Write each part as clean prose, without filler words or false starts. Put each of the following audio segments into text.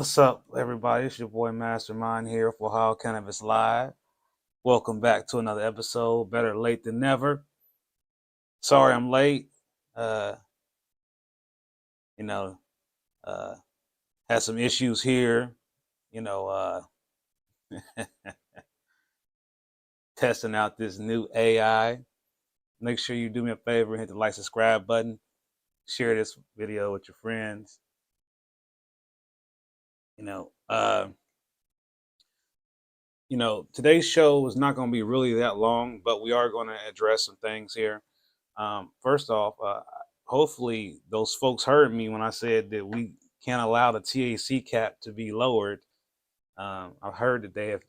What's up, everybody? It's your boy Mastamynd here for How Cannabis Live. Welcome back to another episode. Better late than never. Sorry I'm late. Uh, you know, uh, had some issues here. You know, testing out this new AI. Make sure you do me a favor and hit the like, subscribe button. Share this video with your friends. You know, uh, today's show is not going to be really that long, but we are going to address some things here. First off, hopefully those folks heard me when I said that we can't allow the THC cap to be lowered. I've heard that they have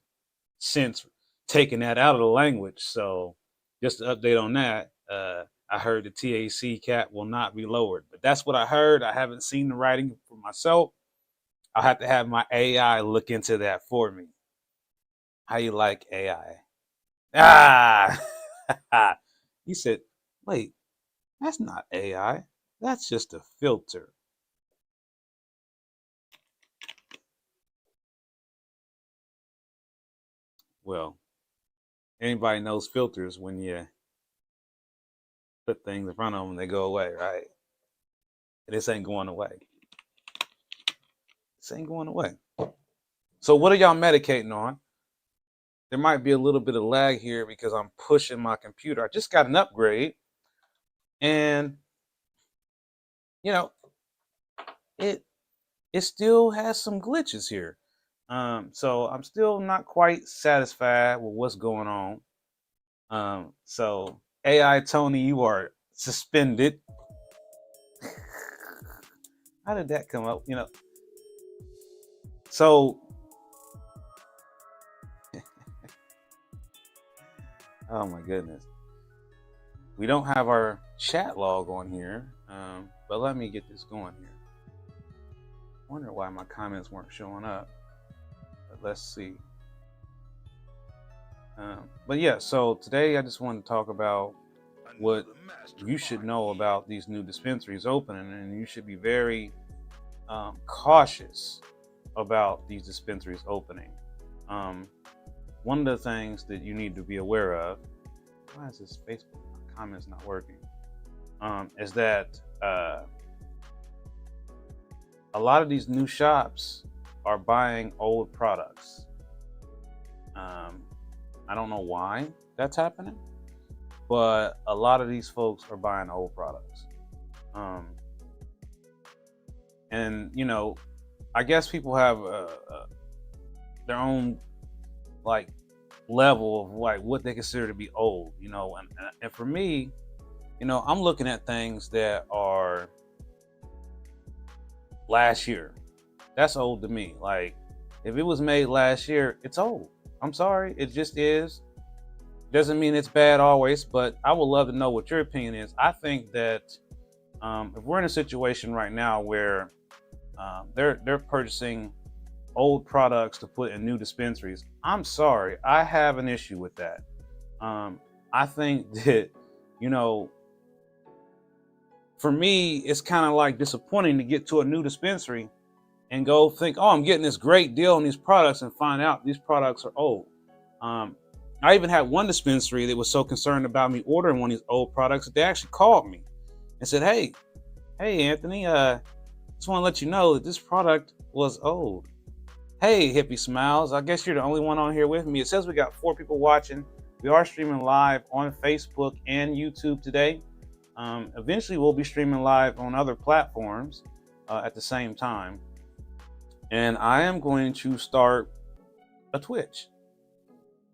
since taken that out of the language. So just to update on that, I heard the THC cap will not be lowered, but that's what I heard. I haven't seen the writing for myself. I'll have to have my AI look into that for me. How you like AI? Ah, he said, wait, that's not AI. That's just a filter. Well, anybody knows filters. When you put things in front of them, they go away, right? And this ain't going away. This ain't going away. So what are y'all medicating on? There might be a little bit of lag here because I'm pushing my computer. I just got an upgrade. And, you know, it still has some glitches here. So I'm still not quite satisfied with what's going on. So AI Tony, you are suspended. How did that come up? So oh my goodness. We don't have our chat log on here, but let me get this going here. I wonder why my comments weren't showing up. But let's see. But yeah, so today I just want to talk about what you should know about these new dispensaries opening, and you should be very cautious about these dispensaries opening. One of the things that you need to be aware of, why is this Facebook comments not working, is that a lot of these new shops are buying old products. I don't know why that's happening, but a lot of these folks are buying old products. And I guess people have their own like level of like what they consider to be old, and for me, I'm looking at things that are last year. That's old to me. Like, if it was made last year, it's old. I'm sorry, it just is. Doesn't mean it's bad always, but I would love to know what your opinion is. I think that if we're in a situation right now where they're purchasing old products to put in new dispensaries, I'm sorry, I have an issue with that. I think that, for me, it's kind of like disappointing to get to a new dispensary and go think, oh, I'm getting this great deal on these products, and find out these products are old. I even had one dispensary that was so concerned about me ordering one of these old products that they actually called me and said, hey Anthony, just want to let you know that this product was old. Hey, Hippie Smiles, I guess you're the only one on here with me. It says we got 4 people watching. We are streaming live on Facebook and YouTube today. Eventually we'll be streaming live on other platforms at the same time. And I am going to start a Twitch.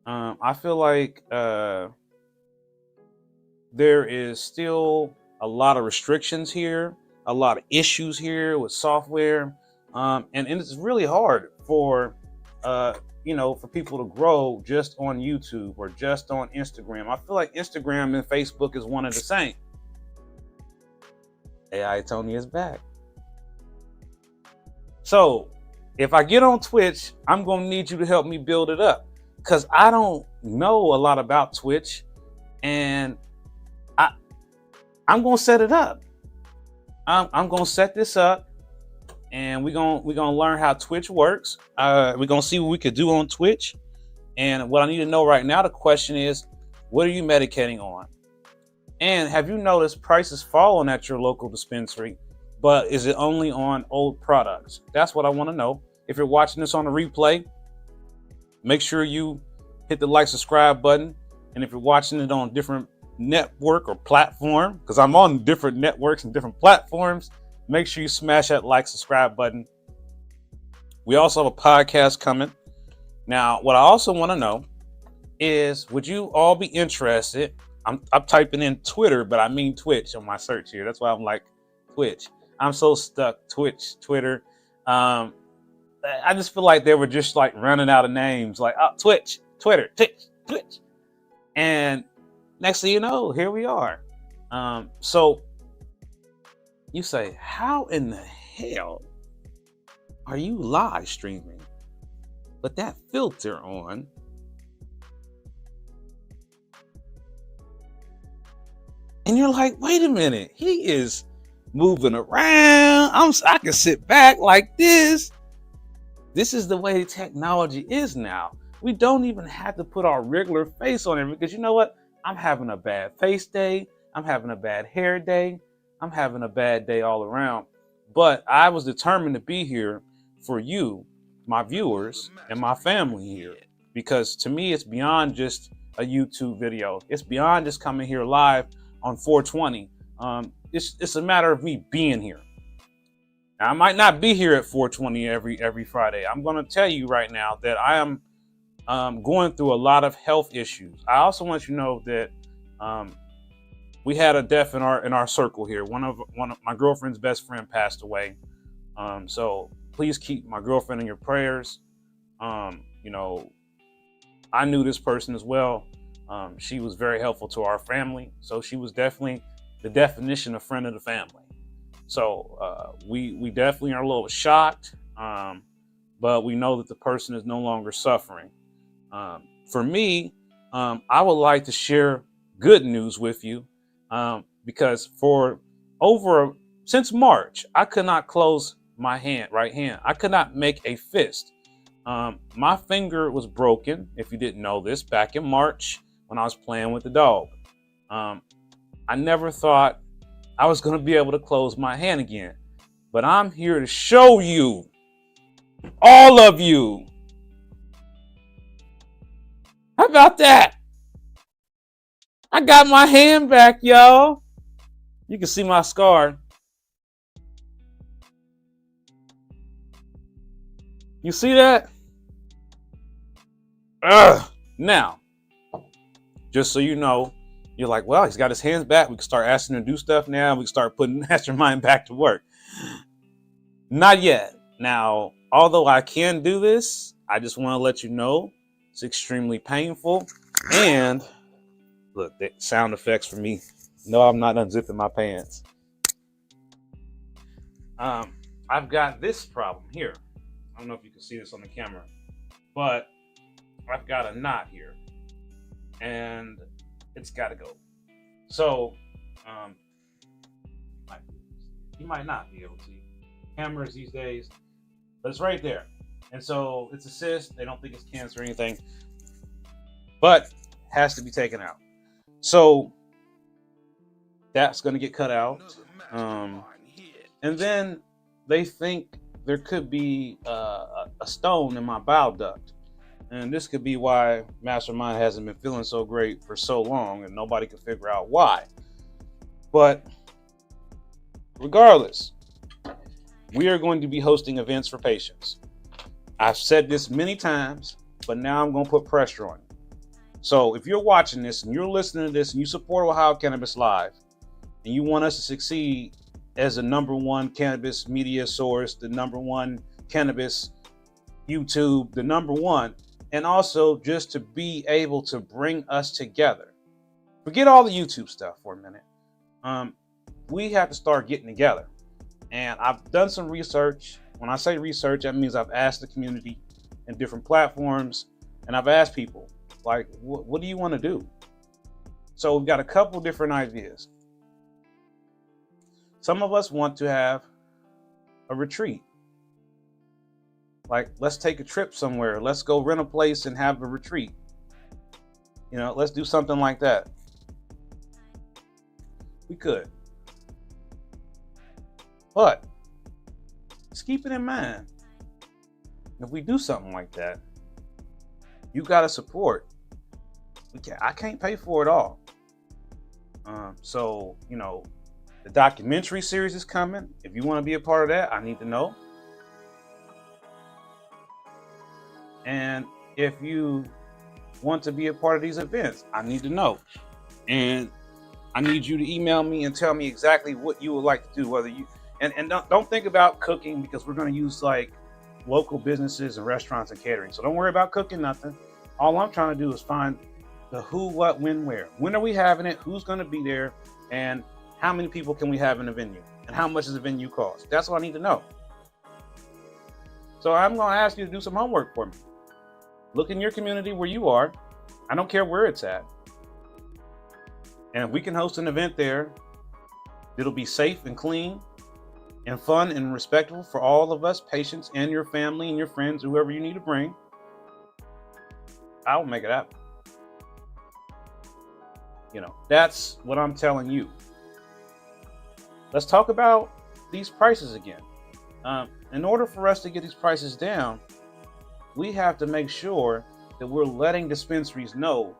I feel like there is still a lot of restrictions here, a lot of issues here with software, and it's really hard for for people to grow just on YouTube or just on Instagram. I feel like Instagram and Facebook is one and the same. AI Tony is back. So if I get on Twitch, I'm going to need you to help me build it up, because I don't know a lot about Twitch, and I'm going to set it up. I'm going to set this up, and we're gonna learn how Twitch works. We're gonna see what we could do on Twitch. And what I need to know right now, the question is, what are you medicating on? And have you noticed prices falling at your local dispensary, but is it only on old products? That's what I want to know. If you're watching this on the replay, make sure you hit the like, subscribe button. And if you're watching it on a different network or platform, because I'm on different networks and different platforms, make sure you smash that like, subscribe button. We also have a podcast coming. Now, what I also want to know is, would you all be interested? I'm typing in Twitter, but I mean Twitch on my search here. That's why I'm like Twitch. I'm so stuck. Twitch, Twitter. I just feel like they were just like running out of names. Like Twitch, Twitter, Twitch. And next thing you know, here we are. So you say, how in the hell are you live streaming with that filter on? And you're like, wait a minute, he is moving around. I can sit back like this. This is the way technology is now. We don't even have to put our regular face on it, because you know what? I'm having a bad face day. I'm having a bad hair day. I'm having a bad day all around. But I was determined to be here for you, my viewers, and my family here. Because to me, it's beyond just a YouTube video. It's beyond just coming here live on 420. It's a matter of me being here. Now, I might not be here at 420 every Friday. I'm going to tell you right now that I am going through a lot of health issues. I also want you to know that we had a death in our circle here. One of my girlfriend's best friend passed away. So please keep my girlfriend in your prayers. You know, I knew this person as well. She was very helpful to our family. So she was definitely the definition of friend of the family. So we definitely are a little shocked, but we know that the person is no longer suffering. For me, I would like to share good news with you, because since March, I could not close my right hand. I could not make a fist. My finger was broken, if you didn't know this, back in March when I was playing with the dog. I never thought I was going to be able to close my hand again. But I'm here to show you, all of you. How about that? I got my hand back, y'all. You can see my scar. You see that? Now, just so you know, you're like, well, he's got his hands back. We can start asking him to do stuff now. We can start putting Mastermind back to work. Not yet. Now, although I can do this, I just want to let you know it's extremely painful. And look, the sound effects for me. No, I'm not unzipping my pants. I've got this problem here. I don't know if you can see this on the camera, but I've got a knot here, and it's got to go. So, you might not be able to. Cameras these days, but it's right there. And so it's a cyst. They don't think it's cancer or anything, but has to be taken out. So that's going to get cut out. And then they think there could be a stone in my bile duct. And this could be why Mastermind hasn't been feeling so great for so long, and nobody can figure out why. But regardless, we are going to be hosting events for patients. I've said this many times, but now I'm going to put pressure on you. So if you're watching this and you're listening to this and you support Ohio Cannabis Live, and you want us to succeed as the #1 cannabis media source, the #1 cannabis YouTube, the #1, and also just to be able to bring us together. Forget all the YouTube stuff for a minute. We have to start getting together. And I've done some research. When I say research, that means I've asked the community in different platforms, and I've asked people, like, what do you want to do? So we've got a couple different ideas. Some of us want to have a retreat Like, let's take a trip somewhere. Let's go rent a place and have a retreat. You know, let's do something like that. We could. But just keep it in mind. If we do something like that, you got to support. I can't pay for it all. So, you know, the documentary series is coming. If you want to be a part of that, I need to know. And if you want to be a part of these events, I need to know. And I need you to email me and tell me exactly what you would like to do. Whether you and don't think about cooking, because we're going to use like local businesses and restaurants and catering. So don't worry about cooking nothing. All I'm trying to do is find the who, what, when, where. When are we having it? Who's going to be there? And how many people can we have in the venue? And how much does the venue cost? That's what I need to know. So I'm going to ask you to do some homework for me. Look in your community where you are. I don't care where it's at. And if we can host an event there, it'll be safe and clean and fun and respectful for all of us, patients and your family and your friends, whoever you need to bring. I'll make it happen. You know, that's what I'm telling you. Let's talk about these prices again. In order for us to get these prices down, we have to make sure that we're letting dispensaries know,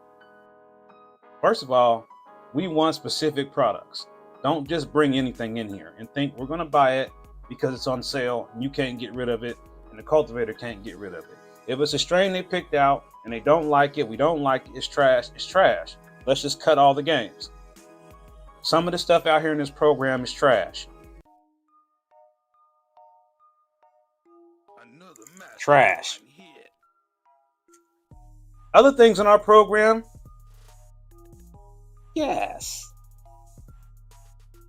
first of all, we want specific products. Don't just bring anything in here and think we're going to buy it because it's on sale and you can't get rid of it and the cultivator can't get rid of it. If it's a strain they picked out and they don't like it, we don't like it, it's trash, it's trash. Let's just cut all the games. Some of the stuff out here in this program is trash. Trash. Other things in our program, yes.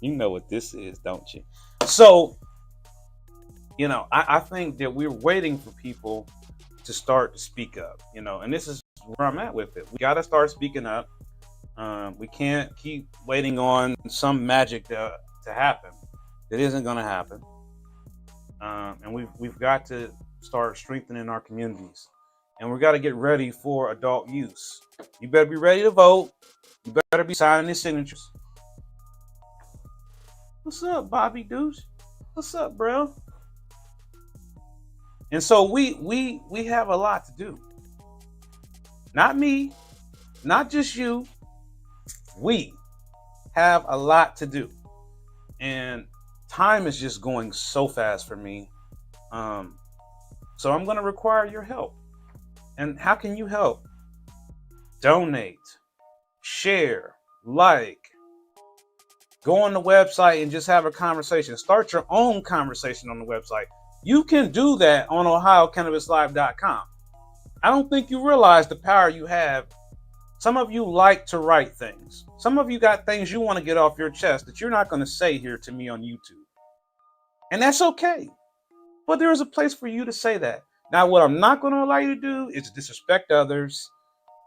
You know what this is, don't you? So, you know, I think that we're waiting for people to start to speak up, you know, and this is where I'm at with it. We got to start speaking up. We can't keep waiting on some magic to happen. It isn't going to happen. And we've got to start strengthening our communities. And we got to get ready for adult use. You better be ready to vote. You better be signing these signatures. What's up, Bobby Deuce? What's up, bro? And so we have a lot to do. Not me, not just you. We have a lot to do. And time is just going so fast for me. So I'm going to require your help. And how can you help? Donate, share, like, go on the website and just have a conversation. Start your own conversation on the website. You can do that on OhioCannabisLive.com. I don't think you realize the power you have. Some of you like to write things. Some of you got things you want to get off your chest that you're not going to say here to me on YouTube. And that's okay. But there is a place for you to say that. Now, what I'm not going to allow you to do is disrespect others,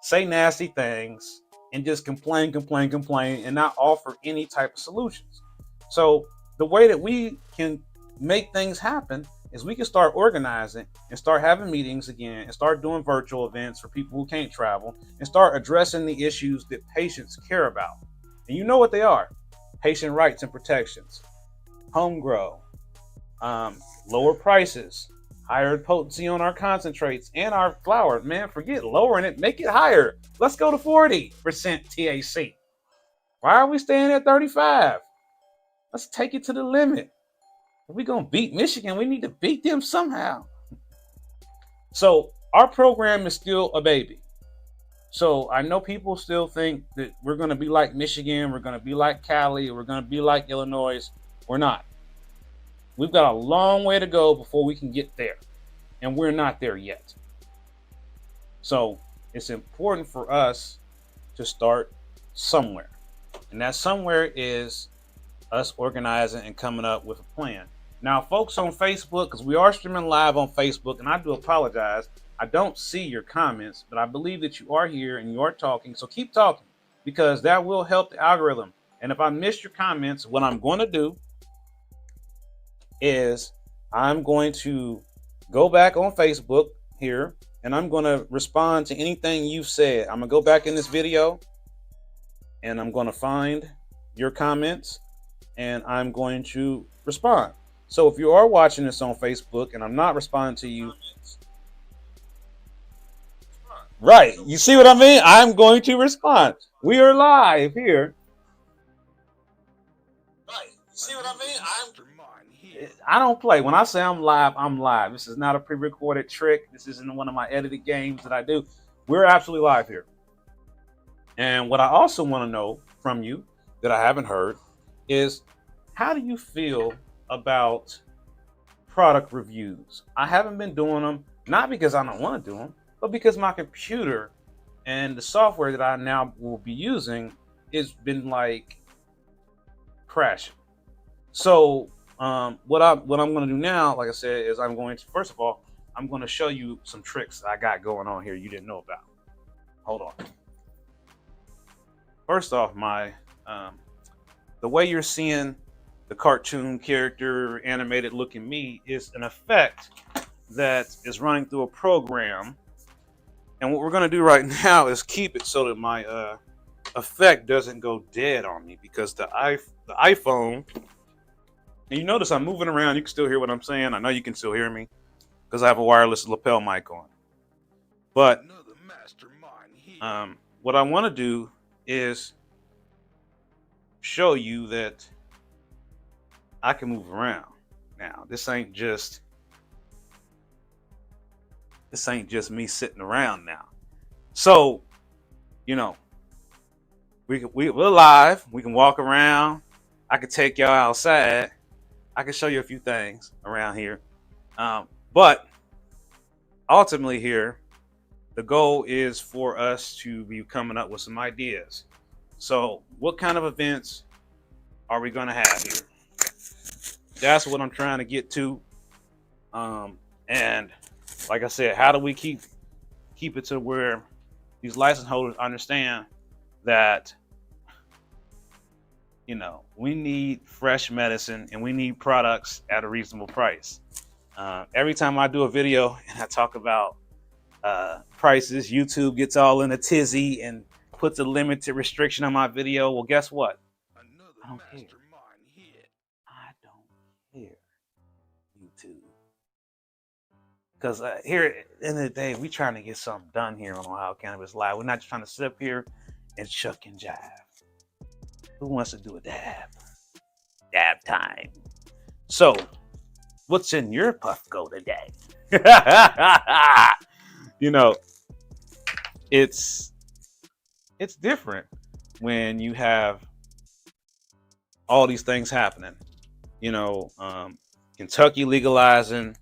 say nasty things, and just complain, and not offer any type of solutions. So the way that we can make things happen is we can start organizing and start having meetings again and start doing virtual events for people who can't travel and start addressing the issues that patients care about. And you know what they are: patient rights and protections, home grow, lower prices, higher potency on our concentrates and our flower. Man, forget lowering it, make it higher. Let's go to 40% THC. Why are we staying at 35? Let's take it to the limit. If we're going to beat Michigan, we need to beat them somehow. So our program is still a baby. So I know people still think that we're going to be like Michigan, we're going to be like Cali, we're going to be like Illinois. We're not. We've got a long way to go before we can get there. And we're not there yet. So it's important for us to start somewhere. And that somewhere is us organizing and coming up with a plan. Now, folks on Facebook, because we are streaming live on Facebook, and I do apologize, I don't see your comments, but I believe that you are here and you are talking. So keep talking, because that will help the algorithm. And if I missed your comments, what I'm going to do is I'm going to go back on Facebook here, and I'm going to respond to anything you've said. I'm going to go back in this video, and I'm going to find your comments, and I'm going to respond. So if you are watching this on Facebook and I'm not responding to you, right, you see what I mean? I'm going to respond. We are live here. Right, you see what I mean? I don't play. When I say I'm live, I'm live. This is not a pre-recorded trick. This isn't one of my edited games that I do. We're absolutely live here. And what I also want to know from you that I haven't heard is, how do you feel about product reviews? I haven't been doing them, not because I don't want to do them, but because my computer and the software that I now will be using has been like crashing. So what I'm going to do now, like I said, is I'm going to, first of all, I'm going to show you some tricks I got going on here you didn't know about. Hold on. First off, the way you're seeing the cartoon character animated looking me is an effect that is running through a program. And what we're going to do right now is keep it so that my effect doesn't go dead on me, because the iPhone, and you notice I'm moving around. You can still hear what I'm saying. I know you can still hear me because I have a wireless lapel mic on. But what I want to do is show you that I can move around. Now, this ain't just me sitting around now. So, you know, we're live. We can walk around. I can take y'all outside. I can show you a few things around here. But ultimately here, the goal is for us to be coming up with some ideas. So what kind of events are we going to have here? That's what I'm trying to get to. And like I said, how do we keep it to where these license holders understand that, you know, we need fresh medicine and we need products at a reasonable price. Every time I do a video and I talk about prices, YouTube gets all in a tizzy and puts a limited restriction on my video. Well, guess what? I don't care. I don't care, YouTube. Because here at the end of the day, we're trying to get something done here on Ohio Cannabis Live. We're not just trying to sit up here and chuck and jive. Who wants to do a dab? Dab time. So, what's in your Puffco today? You know, it's different when you have all these things happening. You know, Kentucky legalizing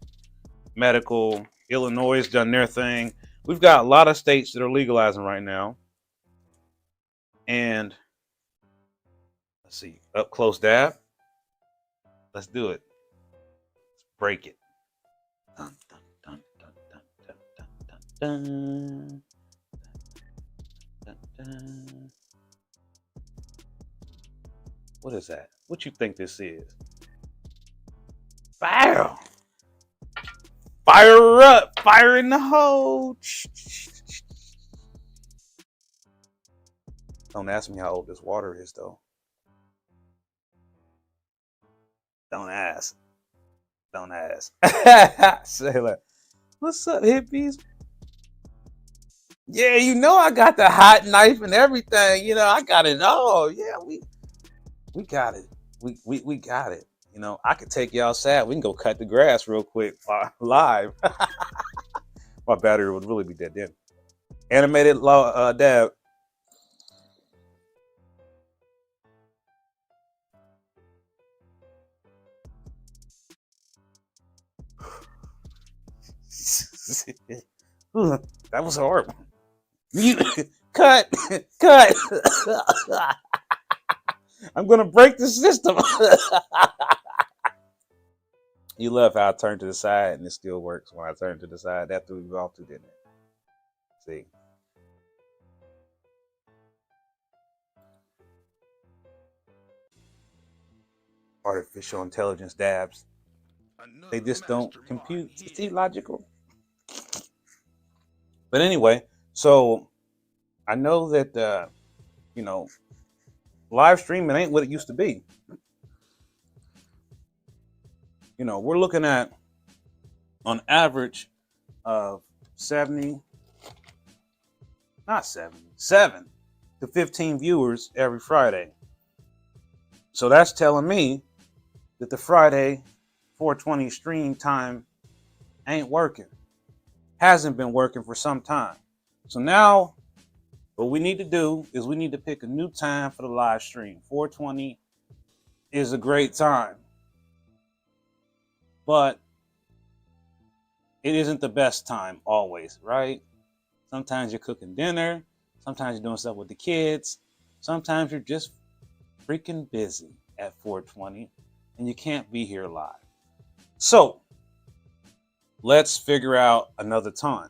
medical, Illinois has done their thing. We've got a lot of states that are legalizing right now. And let's see, up close dab. Let's do it. Let's break it. Dun, dun, dun, dun, dun, dun, dun, dun, dun, dun. What is that? What you think this is? Fire! Fire up! Fire in the hole! Don't ask me how old this water is, though. Don't ask. Don't ask. Say like, what's up, hippies? Yeah, you know I got the hot knife and everything. You know, I got it all. Yeah, we got it. We got it. You know, I could take you outside. We can go cut the grass real quick live. My battery would really be dead then. Animated dab. That was hard. Cut. I'm gonna break the system. You love how I turn to the side and it still works when I turn to the side. That threw you off too, didn't it? See. Artificial intelligence dabs. They just don't compute. It's illogical. But anyway, so I know that you know, live streaming ain't what it used to be. You know, we're looking at on average of 70, not 70, 7 to 15 viewers every Friday. So that's telling me that the Friday 420 stream time ain't working. Hasn't been working for some time. So now what we need to do is we need to pick a new time for the live stream. 420 is a great time, but it isn't the best time always, right? Sometimes you're cooking dinner. Sometimes you're doing stuff with the kids. Sometimes you're just freaking busy at 420 and you can't be here live. So let's figure out another time.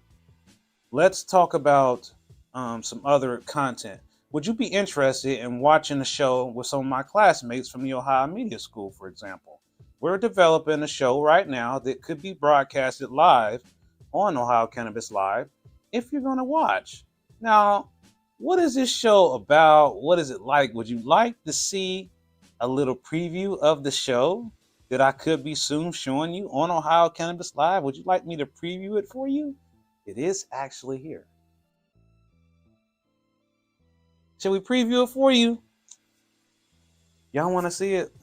Let's talk about some other content. Would you be interested in watching a show with some of my classmates from the Ohio Media School, for example? We're developing a show right now that could be broadcasted live on Ohio Cannabis Live if you're going to watch. Now, what is this show about? What is it like? Would you like to see a little preview of the show that I could be soon showing you on Ohio Cannabis Live? Would you like me to preview it for you? It is actually here. Should we preview it for you? Y'all want to see it?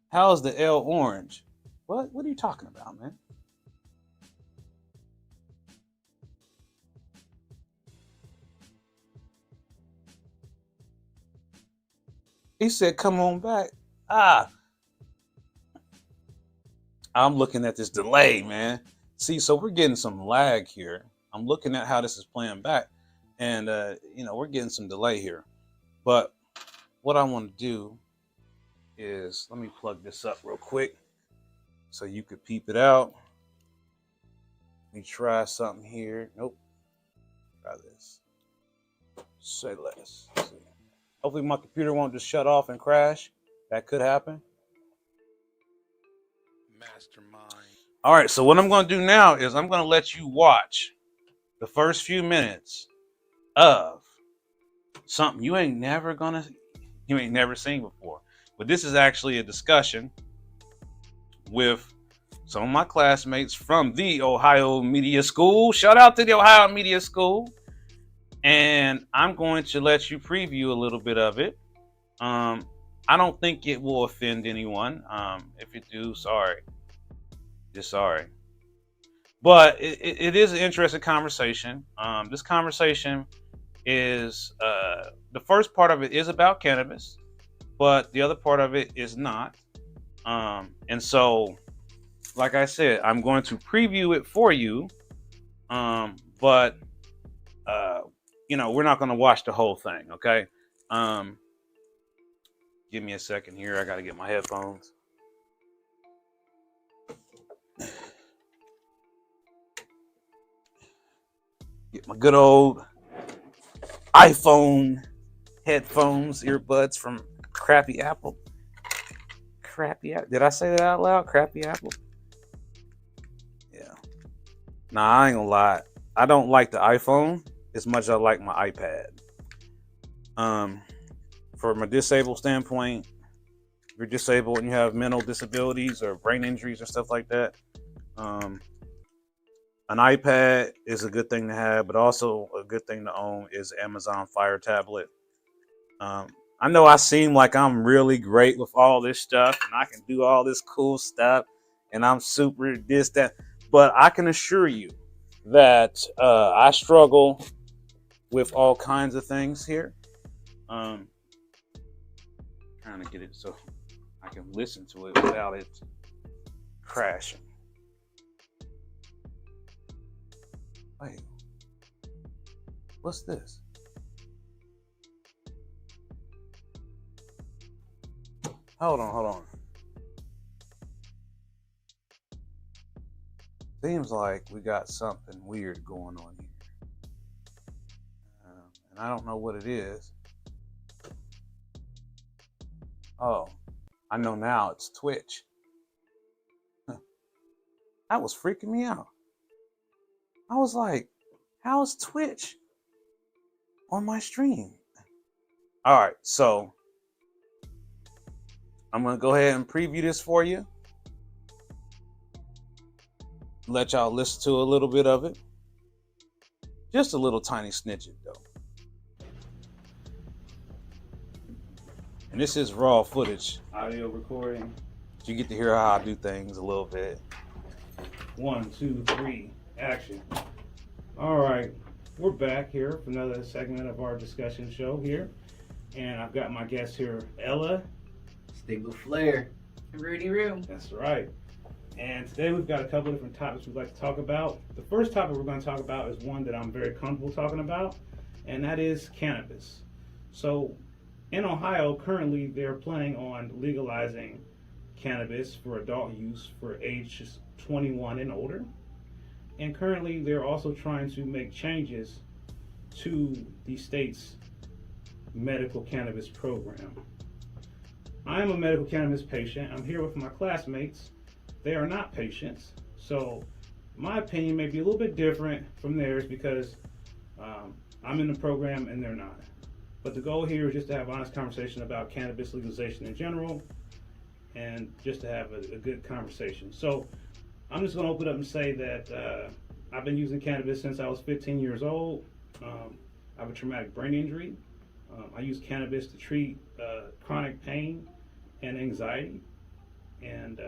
How's the L orange? What are you talking about, man? He said, come on back. I'm looking at this delay, man. See, so we're getting some lag here. I'm looking at how this is playing back. And, we're getting some delay here. But what I want to do is, let me plug this up real quick so you could peep it out. Let me try something here. Nope. Try this. Say less. Hopefully my computer won't just shut off and crash. That could happen. Mastermind. All right, so what I'm going to do now is I'm going to let you watch the first few minutes of something you ain't never seen before. But this is actually a discussion with some of my classmates from the Ohio Media School. Shout out to the Ohio Media School. And I'm going to let you preview a little bit of it. I don't think it will offend anyone. If it do, sorry. Just sorry. But it is an interesting conversation. This conversation is, the first part of it is about cannabis, but the other part of it is not. And so, like I said, I'm going to preview it for you. But we're not going to watch the whole thing, okay? Give me a second here. I got to get my headphones. Get my good old iPhone headphones, earbuds from Crappy Apple. Crappy Apple. Did I say that out loud? Crappy Apple? Yeah. Nah, I ain't gonna lie. I don't like the iPhone as much as I like my iPad. From a disabled standpoint, if you're disabled and you have mental disabilities or brain injuries or stuff like that, an iPad is a good thing to have, but also a good thing to own is Amazon Fire tablet. I know I seem like I'm really great with all this stuff and I can do all this cool stuff and I'm super this, that, but I can assure you that I struggle with all kinds of things here. Trying to get it so I can listen to it without it crashing. Wait, what's this? Hold on. Seems like we got something weird going on here. And I don't know what it is. Oh, I know now it's Twitch. That was freaking me out. I was like, how is Twitch on my stream? All right, so I'm going to go ahead and preview this for you. Let y'all listen to a little bit of it. Just a little tiny snippet, though. And this is raw footage, audio recording. You get to hear how I do things a little bit. 1, 2, 3, action. All right, we're back here for another segment of our discussion show here. And I've got my guest here, Ella. Stigma Flair. Rudy Roo. That's right. And today we've got a couple of different topics we'd like to talk about. The first topic we're going to talk about is one that I'm very comfortable talking about, and that is cannabis. So in Ohio, currently they're planning on legalizing cannabis for adult use for ages 21 and older. And currently they're also trying to make changes to the state's medical cannabis program. I am a medical cannabis patient. I'm here with my classmates. They are not patients, so my opinion may be a little bit different from theirs because I'm in the program and they're not. But the goal here is just to have an honest conversation about cannabis legalization in general and just to have a good conversation. So I'm just going to open up and say that I've been using cannabis since I was 15 years old. I have a traumatic brain injury. I use cannabis to treat chronic pain and anxiety. And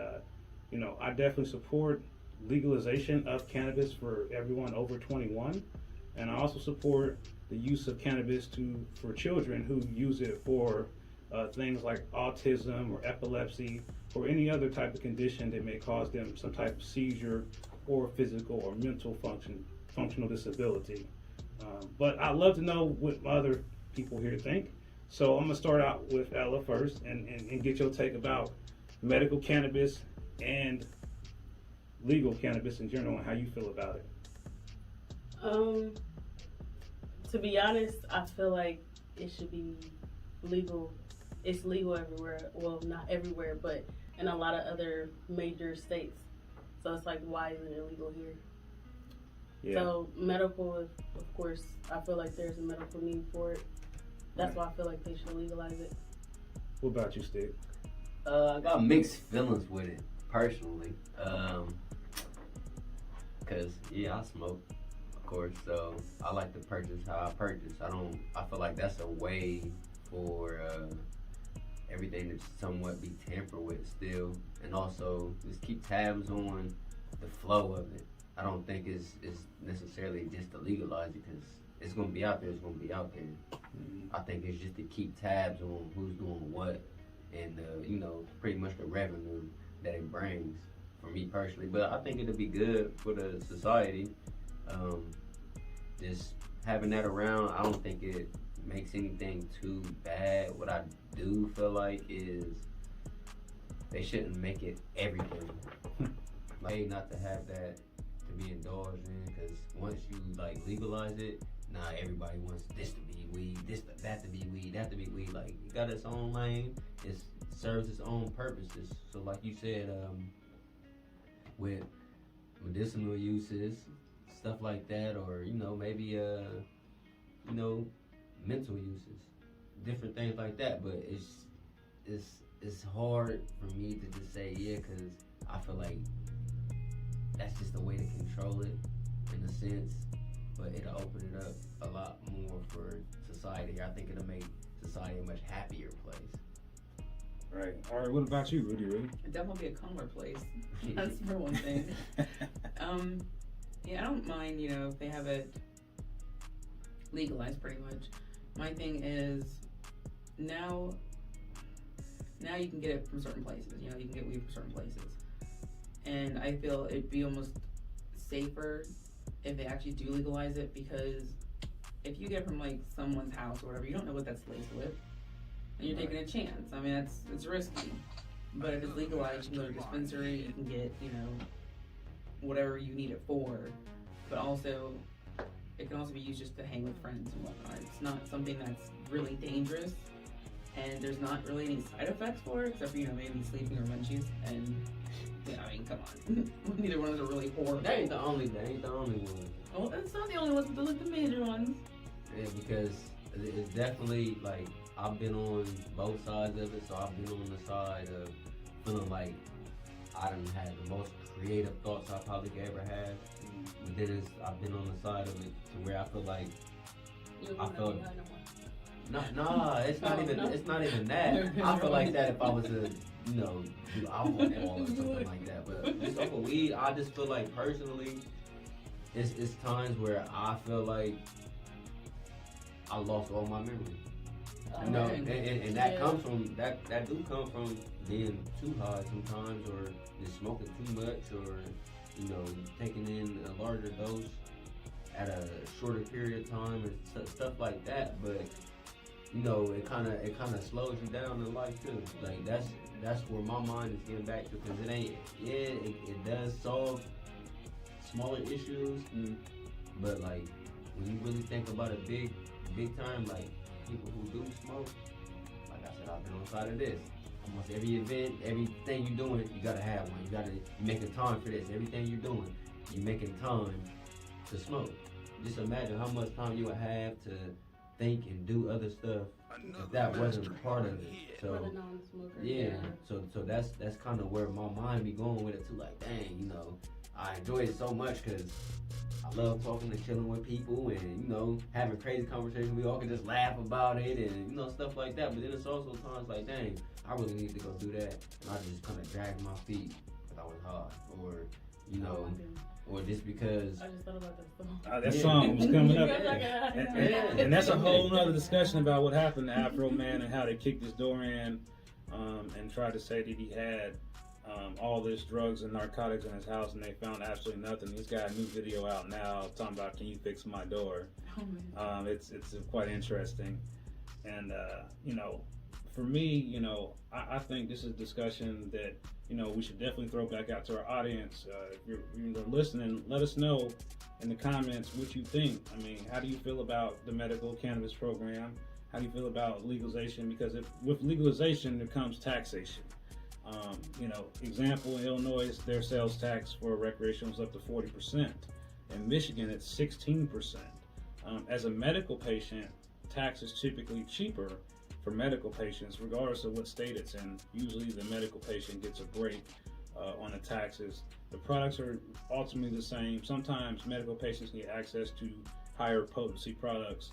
I definitely support legalization of cannabis for everyone over 21. And I also support the use of cannabis for children who use it for things like autism or epilepsy or any other type of condition that may cause them some type of seizure or physical or mental functional disability. But I'd love to know what other people here think. So I'm going to start out with Ella first and get your take about medical cannabis and legal cannabis in general and how you feel about it. To be honest, I feel like it should be legal. It's legal everywhere. Well, not everywhere, but in a lot of other major states. So it's like, why isn't it legal here? Yeah. So medical, of course, I feel like there's a medical need for it. That's why I feel like they should legalize it. What about you, Steve? I got mixed feelings with it, personally. Cause I smoke, of course, so I like to purchase how I purchase. I feel like that's a way for everything to somewhat be tampered with still, and also just keep tabs on the flow of it. I don't think it's necessarily just to legalize it, because it's going to be out there, Mm-hmm. I think it's just to keep tabs on who's doing what and, pretty much the revenue that it brings for me personally. But I think it'll be good for the society. Just having that around, I don't think it makes anything too bad. What I do feel like is they shouldn't make it everything. Like, not to have that to be indulged in, because once you legalize it, everybody wants this to be weed, that to be weed, that to be weed. Like, it got its own lane. It serves its own purposes. So like you said, with medicinal uses, stuff like that, or maybe mental uses, different things like that. But it's hard for me to just say because I feel like that's just a way to control it in a sense. But it'll open it up a lot more for society. I think it'll make society a much happier place. Right. All right. What about you, Rudy? It'd definitely be a calmer place. That's for one thing. I don't mind, if they have it legalized pretty much. My thing is now you can get it from certain places. You can get weed from certain places. And I feel it'd be almost safer if they actually do legalize it, because if you get it from someone's house or whatever, you don't know what that's laced with, and you're taking a chance. I mean, it's risky. But if it's legalized, you can go to a dispensary, you can get whatever you need it for. But also, it can also be used just to hang with friends and whatnot. It's not something that's really dangerous, and there's not really any side effects for it, except for, maybe sleeping or munchies. And I mean, come on, neither one of those are really horrible. That ain't the only one. Well, that's not the only ones, but those are the major ones. Yeah, because it's definitely like I've been on both sides of it. So I've been on the side of feeling like I done had the most creative thoughts I probably could ever have. But then I've been on the side of it to where I feel like I felt. Nah, it's not even. It's not even that. I feel like that if I was to, do alcohol or something like that. But just over weed, I just feel like personally, it's times where I feel like I lost all my memory. And that comes from that do come from being too high sometimes, or just smoking too much, or taking in a larger dose at a shorter period of time and stuff like that. But it kind of slows you down in life too. Like that's where my mind is getting back to, because it does solve smaller issues, but like when you really think about it big time, like people who do smoke, like I said, I've been on the side of this. Almost every event, everything you're doing, you gotta have one. You're making time for this. Everything you're doing, you're making time to smoke. Just imagine how much time you would have to think and do other stuff if that wasn't part of it. So yeah, so that's kind of where my mind be going with it too. Like, dang, I enjoy it so much because I love talking and chilling with people and, having crazy conversations. We all can just laugh about it and, stuff like that. But then it's also times like, dang, I really need to go do that. And I just kind of drag my feet because I was high. Or, or just because. I just thought about that song. That song was coming up. And that's a whole nother discussion about what happened to Afro Man and how they kicked his door in and tried to say that he had all this drugs and narcotics in his house, and they found absolutely nothing. He's got a new video out now talking about, can you fix my door? Oh, man. It's quite interesting. And, for me, I think this is a discussion that, we should definitely throw back out to our audience. If you're listening, let us know in the comments what you think. I mean, how do you feel about the medical cannabis program? How do you feel about legalization? Because with legalization, there comes taxation. Example, in Illinois, their sales tax for recreational is up to 40%. In Michigan, it's 16%. As a medical patient, tax is typically cheaper for medical patients, regardless of what state it's in. Usually the medical patient gets a break on the taxes. The products are ultimately the same. Sometimes medical patients get access to higher potency products.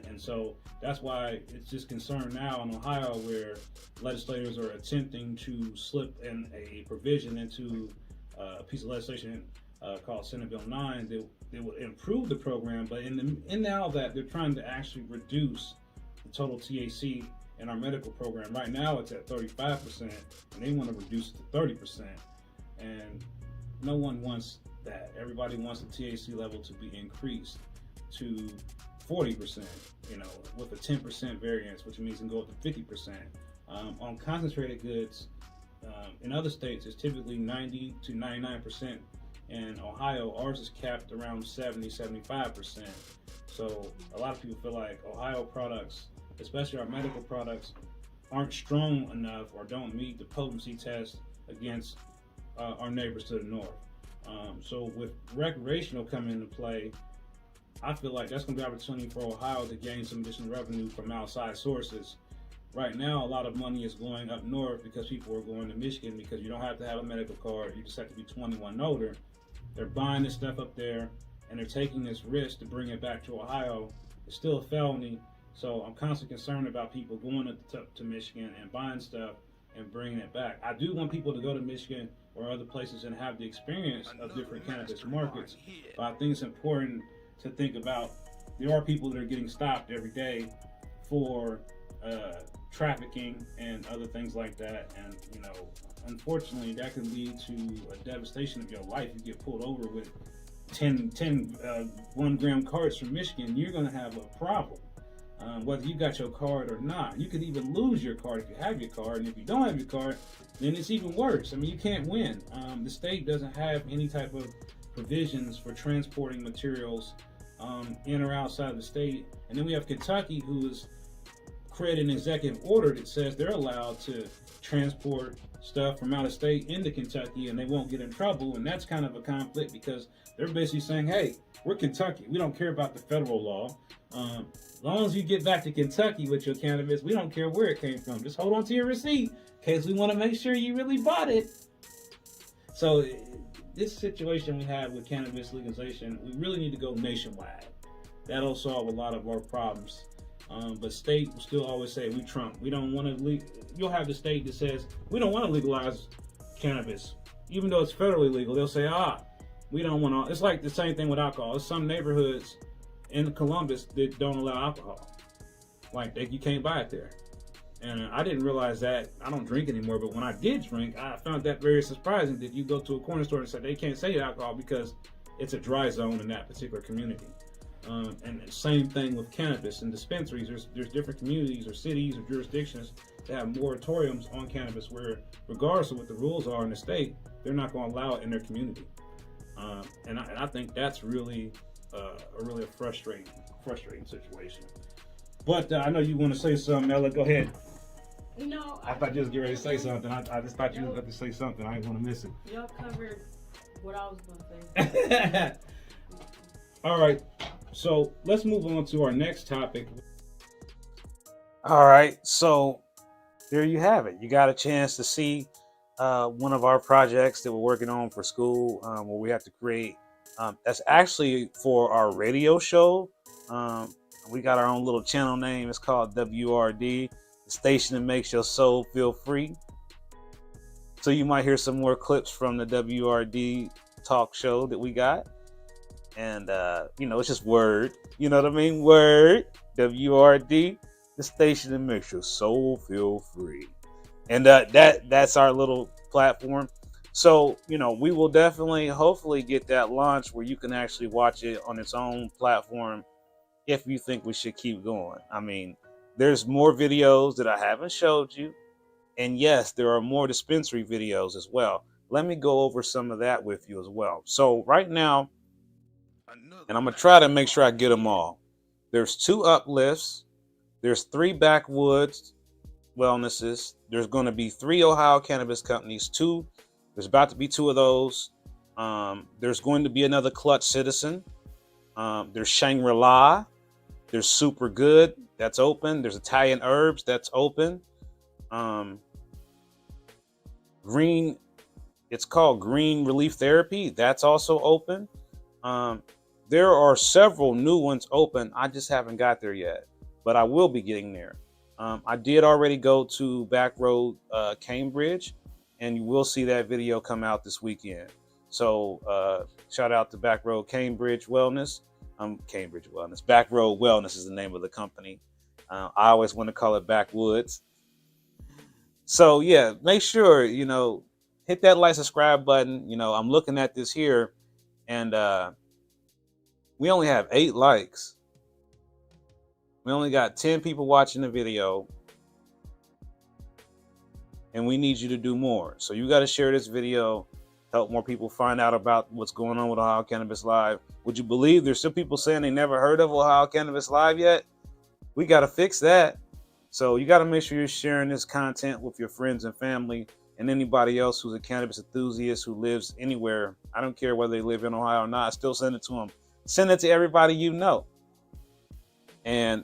And so that's why it's just concerned now in Ohio, where legislators are attempting to slip in a provision into a piece of legislation called Senate Bill 9 that would improve the program. But in now that they're trying to actually reduce the total THC in our medical program. Right now it's at 35%, and they want to reduce it to 30%. And no one wants that. Everybody wants the THC level to be increased to 40%, with a 10% variance, which means it can go up to 50%. On concentrated goods, in other states, it's typically 90 to 99%. In Ohio, ours is capped around 70, 75%. So a lot of people feel like Ohio products, especially our medical products, aren't strong enough or don't meet the potency test against our neighbors to the north. So with recreational coming into play, I feel like that's going to be an opportunity for Ohio to gain some additional revenue from outside sources. Right now, a lot of money is going up north because people are going to Michigan because you don't have to have a medical card. You just have to be 21 and older. They're buying this stuff up there, and they're taking this risk to bring it back to Ohio. It's still a felony, so I'm constantly concerned about people going to Michigan and buying stuff and bringing it back. I do want people to go to Michigan or other places and have the experience of different cannabis markets, but I think it's important to think about there are people that are getting stopped every day for trafficking and other things like that, and unfortunately that can lead to a devastation of your life. You get pulled over with 10 1 gram cards from Michigan, you're going to have a problem, whether you got your card or not. You could even lose your card if you have your card, and if you don't have your card, then it's even worse. I mean, you can't win. The state doesn't have any type of provisions for transporting materials in or outside the state. And then we have Kentucky, who is create an executive order that says they're allowed to transport stuff from out of state into Kentucky and they won't get in trouble. And that's kind of a conflict because they're basically saying, hey, we're Kentucky. We don't care about the federal law. As long as you get back to Kentucky with your cannabis, we don't care where it came from. Just hold on to your receipt in case we want to make sure you really bought it. So this situation we have with cannabis legalization, we really need to go nationwide. That'll solve a lot of our problems. But state will still always say we Trump. We don't want to. You'll have the state that says we don't want to legalize cannabis, even though it's federally legal. They'll say, we don't want to. It's like the same thing with alcohol. There's some neighborhoods in Columbus that don't allow alcohol. Like you can't buy it there. And I didn't realize that. I don't drink anymore, but when I did drink, I found that very surprising that you go to a corner store and say they can't sell alcohol because it's a dry zone in that particular community. And the same thing with cannabis and dispensaries. There's different communities or cities or jurisdictions that have moratoriums on cannabis where, regardless of what the rules are in the state, they're not going to allow it in their community. And I think that's really a frustrating situation. But I know you want to say something, Ella. Go ahead. No, I thought you was getting ready to say something. I just thought you was going to say something. I didn't want to miss it. y'all covered what I was going to say. All right. So let's move on to our next topic. All right. So there you have it. You got a chance to see one of our projects that we're working on for school, where we have to create. That's actually for our radio show. We got our own little channel name. It's called WRD, the station that makes your soul feel free. So you might hear some more clips from the WRD talk show that we got. And, it's just word. You know what I mean? Word. WRD, the station that makes your soul feel free. And that's our little platform. So, we will definitely, hopefully get that launched where you can actually watch it on its own platform if you think we should keep going. I mean, there's more videos that I haven't showed you. And yes, there are more dispensary videos as well. Let me go over some of that with you as well. So right now, and I'm going to try to make sure I get them all. There's 2 uplifts. There's 3 backwoods wellnesses. There's going to be 3 Ohio cannabis companies. There's about to be 2 of those. There's going to be another Clutch Citizen. There's Shangri-La. There's Super Good. That's open. There's Italian Herbs. That's open. Green. It's called Green Relief Therapy. That's also open. There are several new ones open. I just haven't got there yet, but I will be getting there. I did already go to Back Road, Cambridge, and you will see that video come out this weekend. So shout out to Back Road Cambridge Wellness. Cambridge Wellness. Back Road Wellness is the name of the company. I always want to call it Backwoods. So yeah, make sure, hit that like, subscribe button. I'm looking at this here, and we only have 8 likes. We only got 10 people watching the video. And we need you to do more. So you got to share this video, help more people find out about what's going on with Ohio Cannabis Live. Would you believe there's still people saying they never heard of Ohio Cannabis Live yet? We got to fix that. So you got to make sure you're sharing this content with your friends and family and anybody else who's a cannabis enthusiast who lives anywhere. I don't care whether they live in Ohio or not. Still send it to them. Send it to everybody you know. And,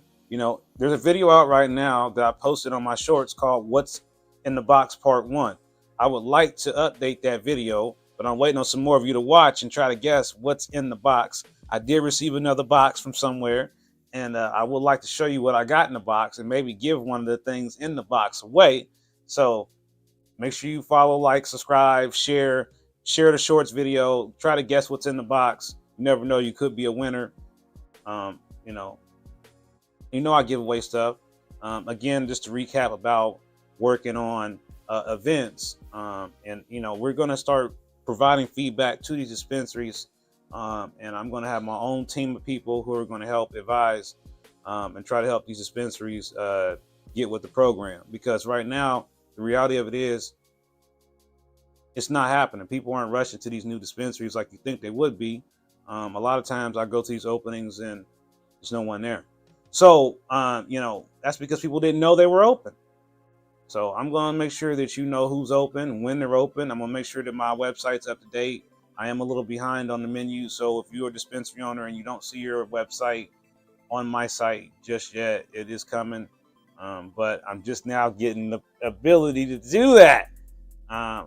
there's a video out right now that I posted on my shorts called What's in the Box Part 1. I would like to update that video, but I'm waiting on some more of you to watch and try to guess what's in the box. I did receive another box from somewhere, and I would like to show you what I got in the box and maybe give one of the things in the box away. So make sure you follow, like, subscribe, share the shorts video, try to guess what's in the box. You never know, you could be a winner. I give away stuff. Again, just to recap about working on events, and we're going to start providing feedback to these dispensaries, and I'm going to have my own team of people who are going to help advise and try to help these dispensaries get with the program, because right now the reality of it is it's not happening. People aren't rushing to these new dispensaries like you think they would be. A lot of times I go to these openings and there's no one there. So, that's because people didn't know they were open. So I'm going to make sure that you know who's open, when they're open. I'm going to make sure that my website's up to date. I am a little behind on the menu. So if you're a dispensary owner and you don't see your website on my site just yet, it is coming. But I'm just now getting the ability to do that.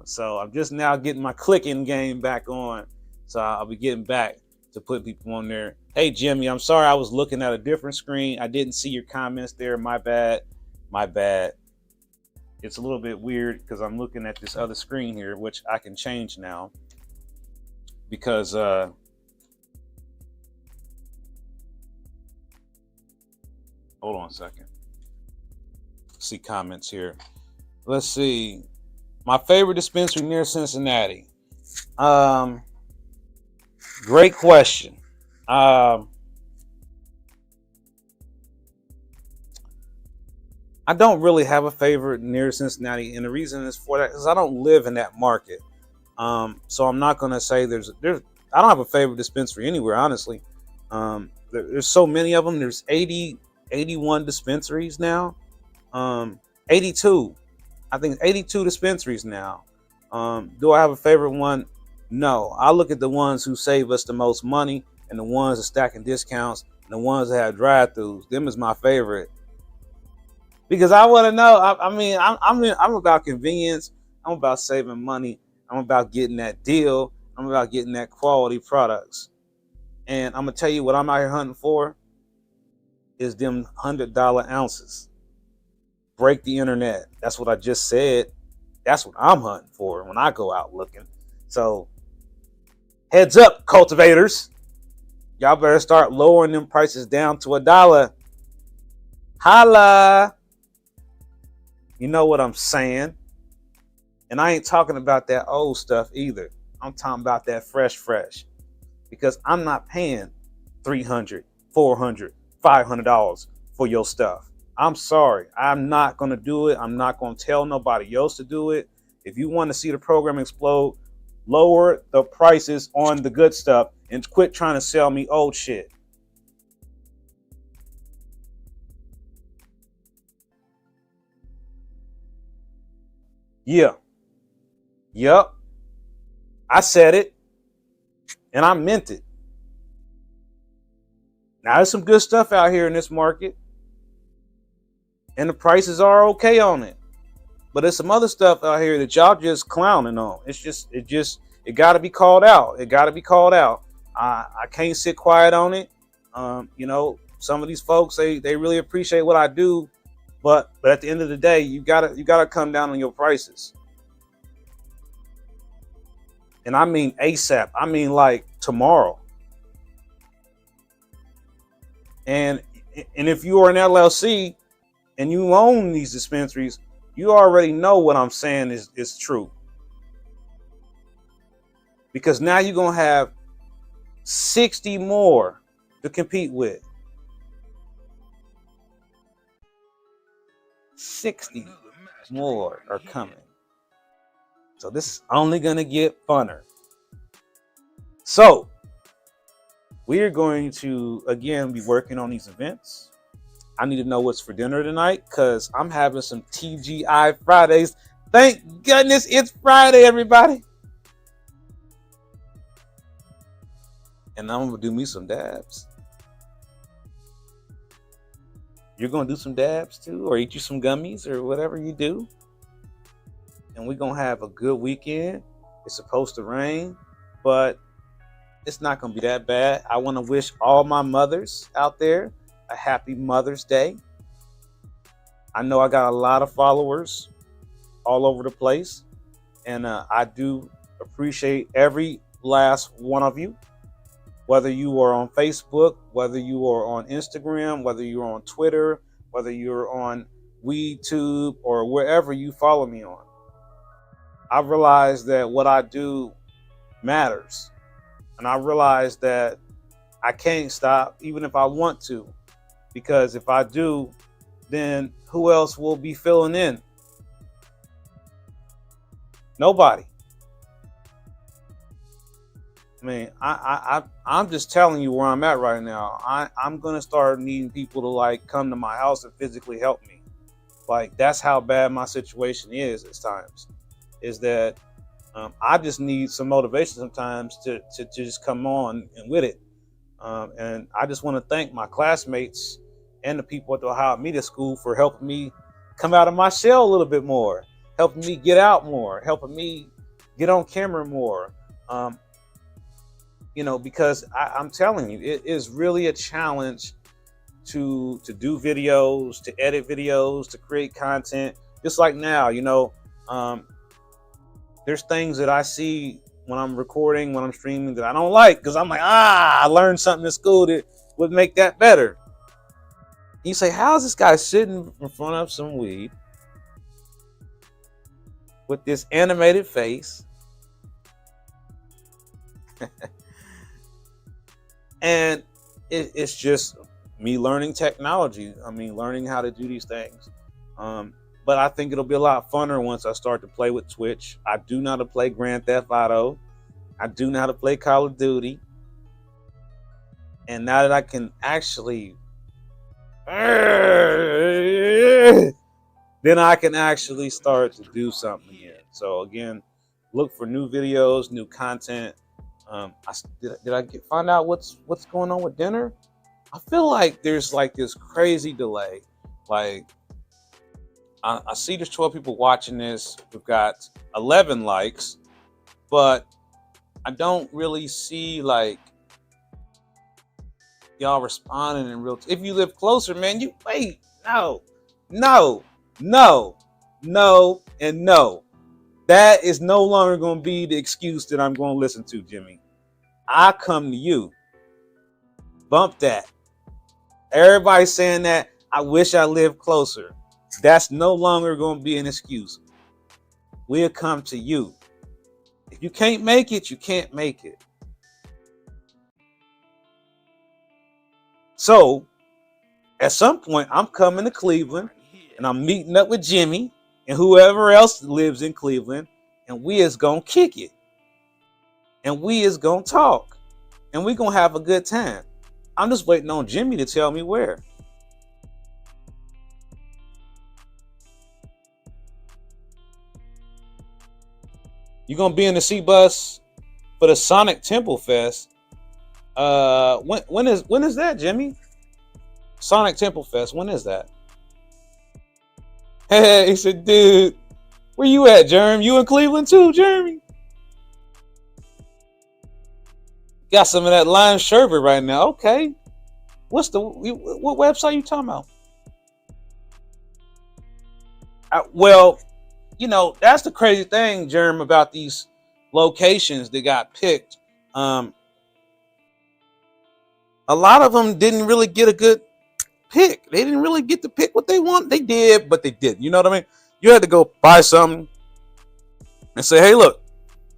So I'm just now getting my clicking game back on. So I'll be getting back to put people on there. Hey, Jimmy, I'm sorry. I was looking at a different screen. I didn't see your comments there. My bad. It's a little bit weird because I'm looking at this other screen here, which I can change now because hold on a second. See comments here. Let's see. My favorite dispensary near Cincinnati. Great question. I don't really have a favorite near Cincinnati, and the reason is for that is I don't live in that market. So I'm not gonna say there's I don't have a favorite dispensary anywhere, honestly. There's so many of them. There's 81 dispensaries now. 82. I think 82 dispensaries now. Do I have a favorite one? No. I look at the ones who save us the most money and the ones that stacking discounts and the ones that have drive-throughs. Them is my favorite. Because I want to know. I'm about convenience. I'm about saving money. I'm about getting that deal. I'm about getting that quality products. And I'm gonna tell you what I'm out here hunting for is them $100 ounces. Break the internet. That's what I just said. That's what I'm hunting for when I go out looking. So heads up, cultivators. Y'all better start lowering them prices down to $1. Holla. You know what I'm saying? And I ain't talking about that old stuff either. I'm talking about that fresh. Because I'm not paying $300, $400, $500 for your stuff. I'm sorry. I'm not going to do it. I'm not going to tell nobody else to do it. If you want to see the program explode, lower the prices on the good stuff and quit trying to sell me old shit. Yeah. Yup. I said it. And I meant it. Now, there's some good stuff out here in this market. And the prices are okay on it. But there's some other stuff out here that y'all just clowning on. It got to be called out. It got to be called out. I can't sit quiet on it. Some of these folks, they really appreciate what I do. But at the end of the day, you gotta come down on your prices. And I mean ASAP. I mean like tomorrow. And if you are an LLC and you own these dispensaries, you already know what I'm saying is true. Because now you're going to have 60 more to compete with. 60 more are coming. So this is only going to get funner. So we are going to, again, be working on these events. I need to know what's for dinner tonight because I'm having some TGI Fridays. Thank goodness it's Friday, everybody. And I'm going to do me some dabs. You're going to do some dabs too, or eat you some gummies or whatever you do. And we're going to have a good weekend. It's supposed to rain, but it's not going to be that bad. I want to wish all my mothers out there a happy Mother's Day. I know I got a lot of followers all over the place, and I do appreciate every last one of you, whether you are on Facebook, whether you are on Instagram, whether you're on Twitter, whether you're on WeTube, or wherever you follow me on. I realize that what I do matters, and I realize that I can't stop even if I want to. Because if I do, then who else will be filling in? Nobody. I mean, I'm just telling you where I'm at right now. I'm gonna start needing people to like come to my house and physically help me. Like that's how bad my situation is at times. Is that I just need some motivation sometimes to just come on and with it. And I just want to thank my classmates and the people at the Ohio Media School for helping me come out of my shell a little bit more, helping me get out more, helping me get on camera more. Um, because I'm telling you, it is really a challenge to do videos, to edit videos, to create content. Just like now, um, there's things that I see when I'm recording, when I'm streaming that I don't like because I'm like, I learned something in school that would make that better. You say, how's this guy sitting in front of some weed with this animated face? And it's just me learning technology. I mean, learning how to do these things. But I think it'll be a lot funner once I start to play with Twitch. I do know how to play Grand Theft Auto. I do know how to play Call of Duty. And now that I can actually, then I can actually start to do something again. So again, look for new videos, new content. Did I find out what's going on with dinner? I feel like there's like this crazy delay. Like I see there's 12 people watching this. We've got 11 likes, but I don't really see like y'all responding in real. If you live closer, man, you wait. No, and no. That is no longer going to be the excuse that I'm going to listen to, Jimmy. I come to you. Bump that. Everybody's saying that. I wish I lived closer. That's no longer going to be an excuse. We'll come to you. If you can't make it, you can't make it. So, at some point, I'm coming to Cleveland and I'm meeting up with Jimmy and whoever else lives in Cleveland, and we is going to kick it. And we is going to talk. And we going to have a good time. I'm just waiting on Jimmy to tell me where. You're going to be in the C-Bus for the Sonic Temple Fest. When is that, Jimmy? Sonic Temple Fest. When is that? Hey, he said, dude, where you at, Jerm? You in Cleveland too, Jeremy? Got some of that lime sherbet right now. Okay. What website you talking about? Well, that's the crazy thing, Jerm, about these locations that got picked. A lot of them didn't really get a good pick. They didn't really get to pick what they want. They did, but they didn't. You know what I mean? You had to go buy something and say, hey, look,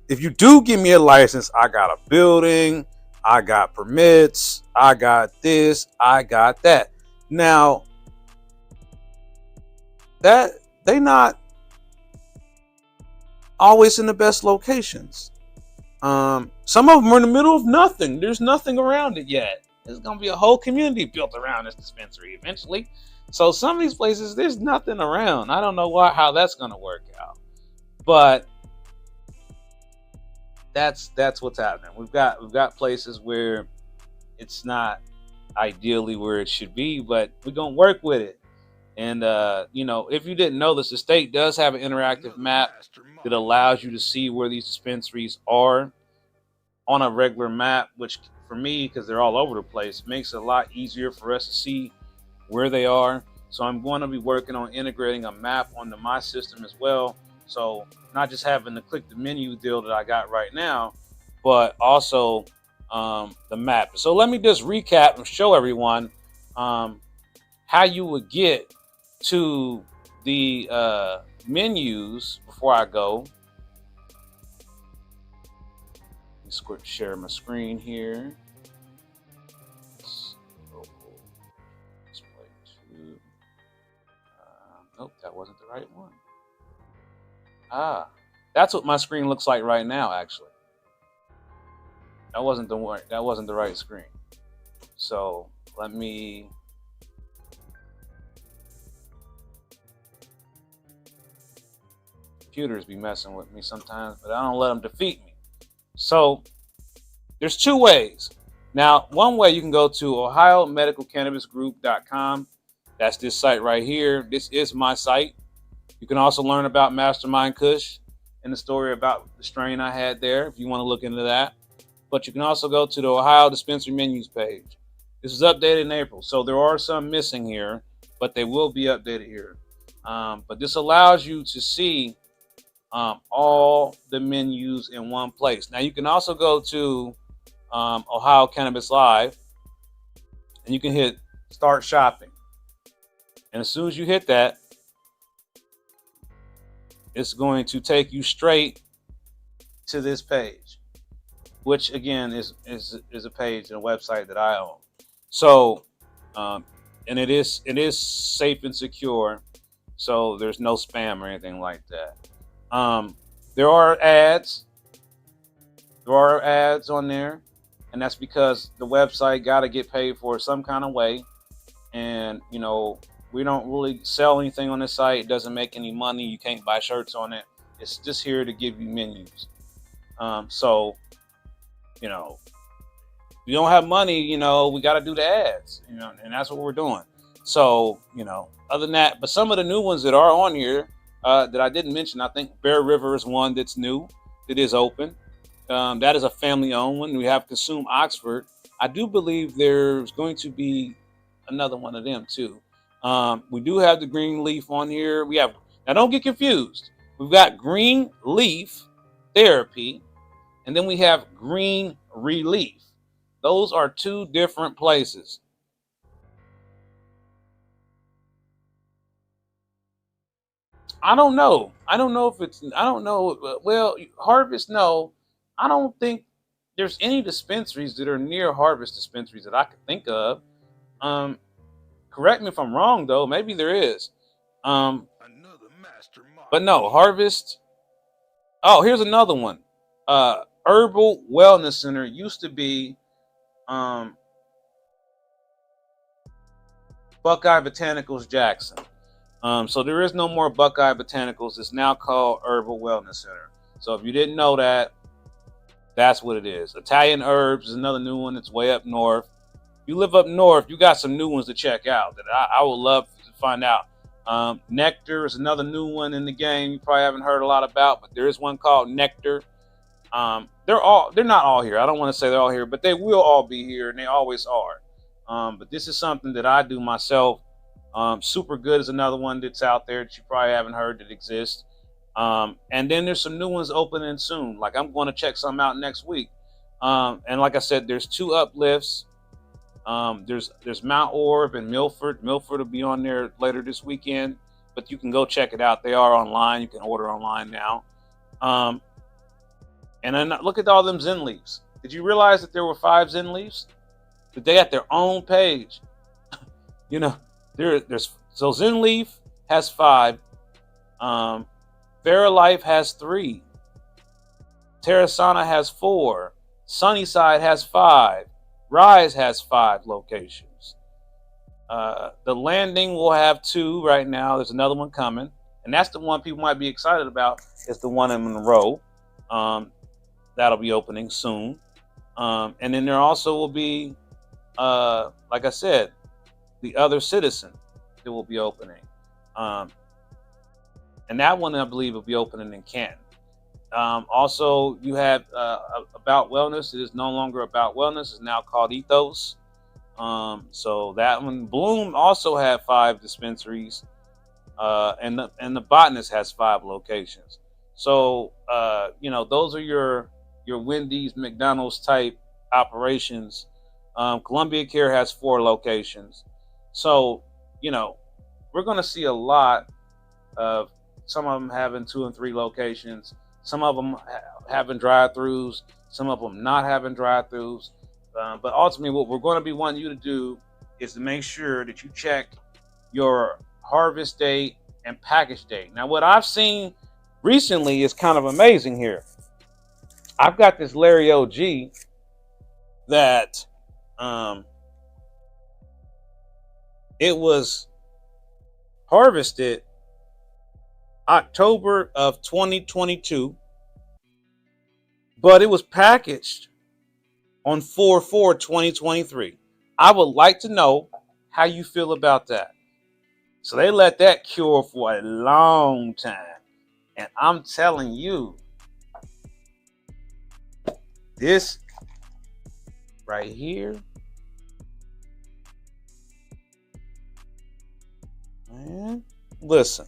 if you do give me a license, I got a building, I got permits, I got this, I got that. Now, that they not always in the best locations. Some of them are in the middle of nothing. There's nothing around it yet. There's going to be a whole community built around this dispensary eventually. So some of these places, there's nothing around. I don't know how that's going to work out. But that's what's happening. We've got places where it's not ideally where it should be, but we're going to work with it. And, if you didn't know this, the state does have an interactive map that allows you to see where these dispensaries are on a regular map, which for me, because they're all over the place, makes it a lot easier for us to see where they are. So I'm going to be working on integrating a map onto my system as well. So not just having to click the menu deal that I got right now, but also the map. So let me just recap and show everyone how you would get to the menus before I go. Let me share my screen here. Display 2. Nope, that wasn't the right one. That's what my screen looks like right now, actually. That wasn't the one. That wasn't the right screen. So let me. Computers be messing with me sometimes, but I don't let them defeat me. So there's two ways. Now, one way you can go to OhioMedicalCannabisGroup.com. That's this site right here. This is my site. You can also learn about Mastamynd Kush and the story about the strain I had there if you want to look into that. But you can also go to the Ohio Dispensary Menus page. This is updated in April, so there are some missing here, but they will be updated here. But this allows you to see all the menus in one place. Now, you can also go to Ohio Cannabis Live, and you can hit Start Shopping. And as soon as you hit that, it's going to take you straight to this page, which again is a page and a website that I own. So, and it is safe and secure, so there's no spam or anything like that. There are ads. There are ads on there, and that's because the website got to get paid for some kind of way. And you know, we don't really sell anything on this site. It doesn't make any money. You can't buy shirts on it. It's just here to give you menus. So, you know, if you don't have money, you know, we got to do the ads, you know, and that's what we're doing. So, you know, other than that, but some of the new ones that are on here that I didn't mention, I think Bear River is one that's new, that is open. That is a family-owned one. We have Consume Oxford. I do believe there's going to be another one of them too. We do have the Green Leaf on here. We have, now don't get confused. We've got Green Leaf Therapy, and then we have Green Relief. Those are two different places. I don't know. I don't know if it's, I don't know. Well, Harvest, no. I don't think there's any dispensaries that are near Harvest dispensaries that I could think of. Correct me if I'm wrong, though. Maybe there is. But no, Harvest. Oh, here's another one. Herbal Wellness Center used to be Buckeye Botanicals Jackson. So there is no more Buckeye Botanicals. It's now called Herbal Wellness Center. So if you didn't know that, that's what it is. Italian Herbs is another new one. It's way up north. If you live up north, you got some new ones to check out that I would love to find out. Nectar is another new one in the game. You probably haven't heard a lot about, but there is one called Nectar. They're not all here. I don't want to say they're all here, but they will all be here, and they always are. But this is something that I do myself. Super Good is another one that's out there that you probably haven't heard that exists. And then there's some new ones opening soon. Like I'm going to check some out next week. And like I said, there's two uplifts. There's Mount Orb and Milford. Milford will be on there later this weekend, but you can go check it out. They are online. You can order online now. And then look at all them Zen Leafs. Did you realize that there were 5 Zen Leafs? That they got their own page. You know, there's so Zen Leaf has 5. Fairlife has 3. Terrasana has 4. Sunnyside has 5. Rise has 5 locations. The Landing will have 2 right now. There's another one coming. And that's the one people might be excited about, is the one in Monroe. That'll be opening soon. And then there also will be, like I said, the Other Citizen that will be opening. And that one, I believe, will be opening in Canton. Also, you have About Wellness. It is no longer About Wellness. It's now called Ethos. So that one. Bloom also had 5 dispensaries. And the Botanist has 5 locations. So, you know, those are your Wendy's, McDonald's type operations. Columbia Care has 4 locations. So, you know, we're going to see a lot of some of them having 2 and 3 locations, some of them having drive-throughs, some of them not having drive-throughs. But ultimately, what we're going to be wanting you to do is to make sure that you check your harvest date and package date. Now, what I've seen recently is kind of amazing here. I've got this Larry OG that it was harvested October of 2022, but it was packaged on 4/4/2023. I would like to know how you feel about that. So they let that cure for a long time. And I'm telling you, this right here, man, listen,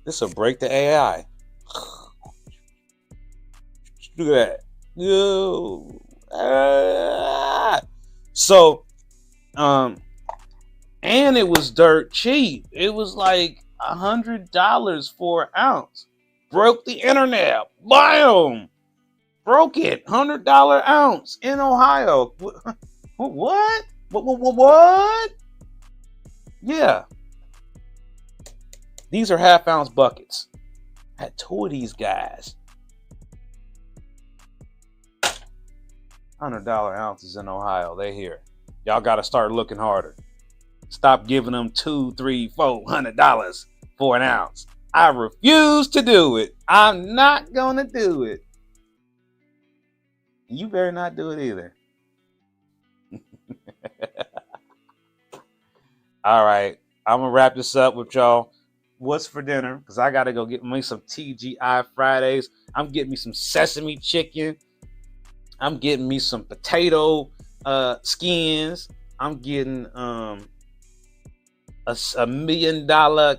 this will break the AI. Look at that. Yo. So, and it was dirt cheap. It was like $100 for an ounce. Broke the internet. Bam! Broke it. $100 ounce in Ohio. What? What? Yeah. These are half-ounce buckets. I had 2 of these guys. $100 ounces in Ohio. They here. Y'all got to start looking harder. Stop giving them $200, $300, $400 for an ounce. I refuse to do it. I'm not gonna do it. You better not do it either. All right, I'm gonna wrap this up with y'all. What's for dinner? Because I gotta go get me some TGI Fridays. I'm getting me some sesame chicken. I'm getting me some potato skins. I'm getting a $1 million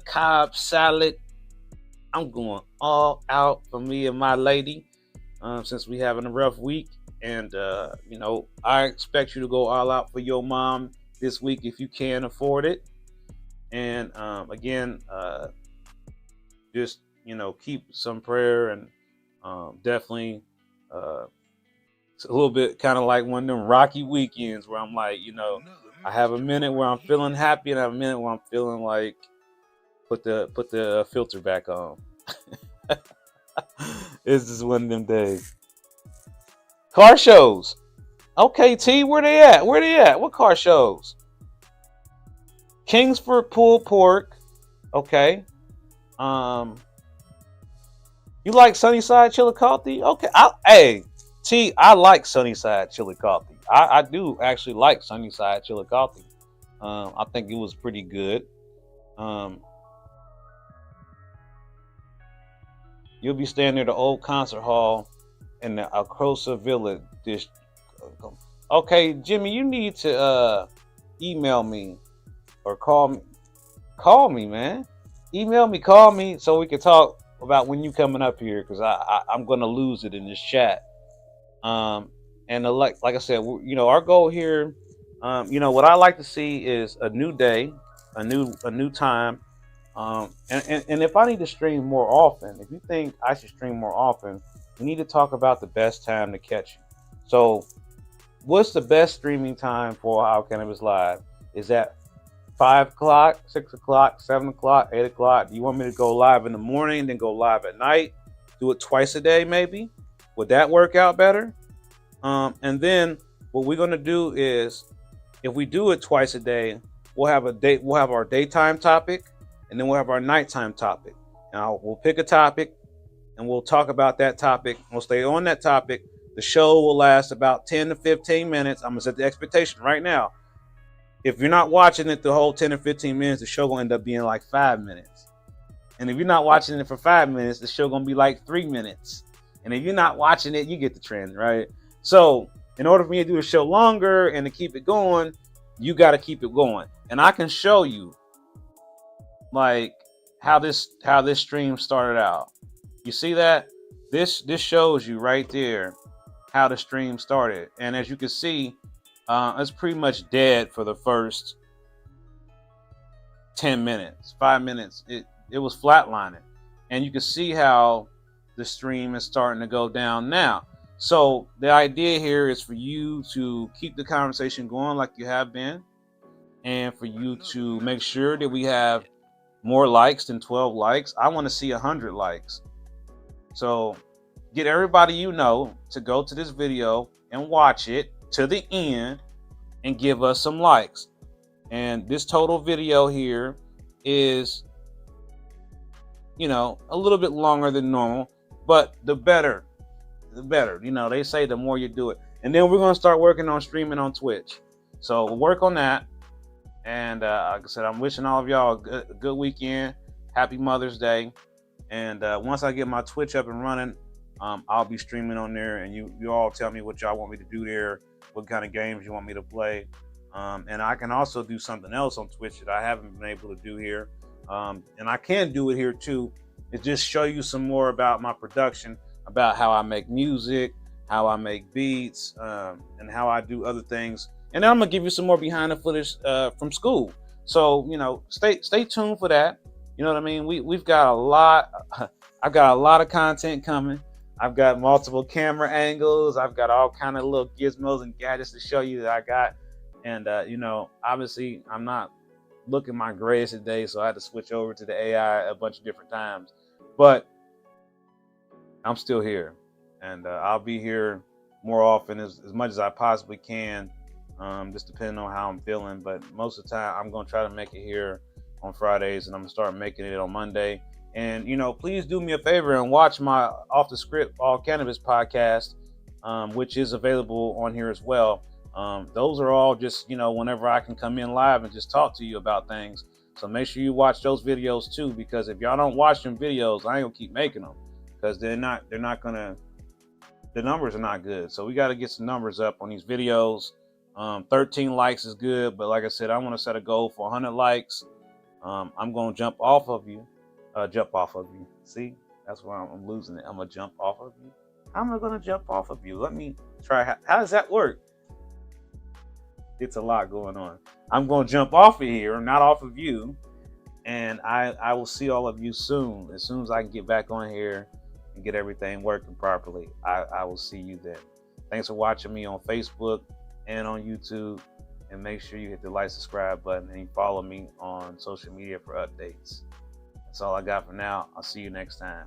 Cobb salad. I'm going all out for me and my lady since we having a rough week. And, you know, I expect you to go all out for your mom this week if you can afford it. And again, just, you know, keep some prayer and definitely it's a little bit kind of like one of them rocky weekends where I'm like, you know, I have a minute where I'm feeling happy and I have a minute where I'm feeling like put the filter back on. It's just one of them days. Car shows. Okay, T, where they at? Where they at? What car shows? Kingsford Pulled Pork. Okay. You like Sunnyside Chillicothe? Okay. Hey, T, I like Sunnyside Chillicothe. I do actually like Sunnyside Chillicothe. I think it was pretty good. You'll be staying near the old concert hall in the Alcrosa Village district. Okay, Jimmy, you need to email me or call me. Call me, man. Email me, call me, so we can talk about when you coming up here, because I'm gonna lose it in this chat. And like I said, you know, our goal here, you know, what I like to see is a new day, a new time. And if I need to stream more often, if you think I should stream more often, we need to talk about the best time to catch you. So what's the best streaming time for How Cannabis Live? Is that 5 o'clock, 6 o'clock, 7 o'clock, 8 o'clock? Do you want me to go live in the morning, then go live at night? Do it twice a day, maybe? Would that work out better? And then what we're gonna do is, if we do it twice a day, we'll have our daytime topic, and then we'll have our nighttime topic. Now we'll pick a topic and we'll talk about that topic. We'll stay on that topic. The show will last about 10 to 15 minutes. I'm gonna set the expectation right now. If you're not watching it the whole 10 or 15 minutes, the show gonna end up being like 5 minutes. And if you're not watching it for 5 minutes, the show gonna be like 3 minutes. And if you're not watching it, you get the trend, right? So in order for me to do the show longer and to keep it going, you got to keep it going. And I can show you like how this stream started out. You see that? This shows you right there how the stream started. And as you can see, it's pretty much dead for the first 10 minutes, 5 minutes. It was flatlining. And you can see how the stream is starting to go down now. So the idea here is for you to keep the conversation going like you have been, and for you to make sure that we have more likes than 12 likes. I want to see 100 likes. So get everybody you know to go to this video and watch it to the end and give us some likes. And this total video here is, you know, a little bit longer than normal, but the better. You know, they say the more you do it. And then we're going to start working on streaming on Twitch. So we'll work on that. And like I said, I'm wishing all of y'all a good weekend. Happy Mother's Day. And once I get my Twitch up and running, I'll be streaming on there. And you all tell me what y'all want me to do there, what kind of games you want me to play. And I can also do something else on Twitch that I haven't been able to do here. And I can do it here too. It's just show you some more about my production, about how I make music, how I make beats, and how I do other things. And then I'm gonna give you some more behind the footage from school. So, you know, stay tuned for that. You know what I mean? We've got a lot. I've got a lot of content coming. I've got multiple camera angles. I've got all kind of little gizmos and gadgets to show you that I got. And you know, obviously, I'm not looking my greatest today, so I had to switch over to the AI a bunch of different times. But I'm still here, and I'll be here more often as much as I possibly can, just depending on how I'm feeling. But most of the time, I'm going to try to make it here on Fridays, and I'm going to start making it on Monday. And, you know, please do me a favor and watch my Off the Script All Cannabis podcast, which is available on here as well. Those are all just, you know, whenever I can come in live and just talk to you about things. So make sure you watch those videos too, because if y'all don't watch them videos, I ain't gonna keep making them, because the numbers are not good. So we got to get some numbers up on these videos. 13 likes is good, but like I said, I want to set a goal for 100 likes. I'm gonna jump off of you. See, that's why I'm losing it. I'm gonna jump off of you. How am I gonna jump off of you? Let me try. How does that work? It's a lot going on. I'm going to jump off of here, not off of you. And I will see all of you soon. As soon as I can get back on here and get everything working properly, I will see you then. Thanks for watching me on Facebook and on YouTube. And make sure you hit the like, subscribe button, and follow me on social media for updates. That's all I got for now. I'll see you next time.